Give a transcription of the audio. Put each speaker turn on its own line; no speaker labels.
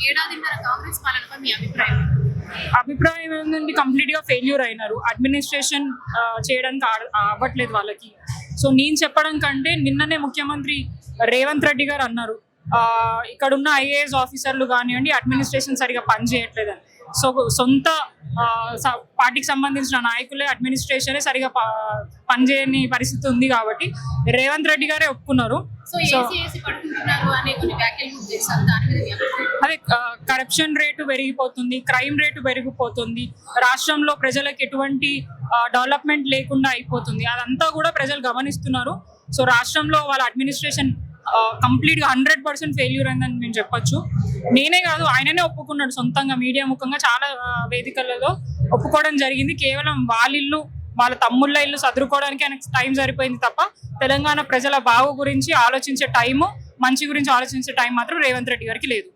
ఏడాదిన్నర కాంగ్రెస్ పాలనపై మీ అభిప్రాయం?
అభిప్రాయం ఏంటంటే కంప్లీట్గా ఫెయిల్యూర్ అయినారు. అడ్మినిస్ట్రేషన్ చేయడానికి అవ్వట్లేదు వాళ్ళకి. సో నేను చెప్పడం కంటే నిన్ననే ముఖ్యమంత్రి రేవంత్ రెడ్డి గారు అన్నారు, ఇక్కడున్న ఐఏఎస్ ఆఫీసర్లు కానివ్వండి అడ్మినిస్ట్రేషన్ సరిగా పనిచేయట్లేదని. సో సొంత పార్టీకి సంబంధించిన నాయకులే అడ్మినిస్ట్రేషనే సరిగా పనిచేయని పరిస్థితి ఉంది కాబట్టి రేవంత్ రెడ్డి గారే ఒప్పుకున్నారు. అదే కరప్షన్ రేటు పెరిగిపోతుంది, క్రైమ్ రేటు పెరిగిపోతుంది, రాష్ట్రంలో ప్రజలకు ఎటువంటి డెవలప్మెంట్ లేకుండా అయిపోతుంది. అదంతా కూడా ప్రజలు గమనిస్తున్నారు. సో రాష్ట్రంలో వాళ్ళ అడ్మినిస్ట్రేషన్ కంప్లీట్గా 100% ఫెయిల్యూర్ అయిందని మేము చెప్పొచ్చు. నేనే కాదు, ఆయననే ఒప్పుకున్నాడు సొంతంగా మీడియా ముఖంగా చాలా వేదికలలో ఒప్పుకోవడం జరిగింది. కేవలం వాళ్ళ ఇల్లు వాళ్ళ తమ్ముళ్ళ ఇల్లు సదురుకోవడానికి ఆయనకు టైం సరిపోయింది తప్ప తెలంగాణ ప్రజల బాగు గురించి ఆలోచించే టైము, మంచి గురించి ఆలోచించే టైం మాత్రం రేవంత్ రెడ్డి గారికి లేదు.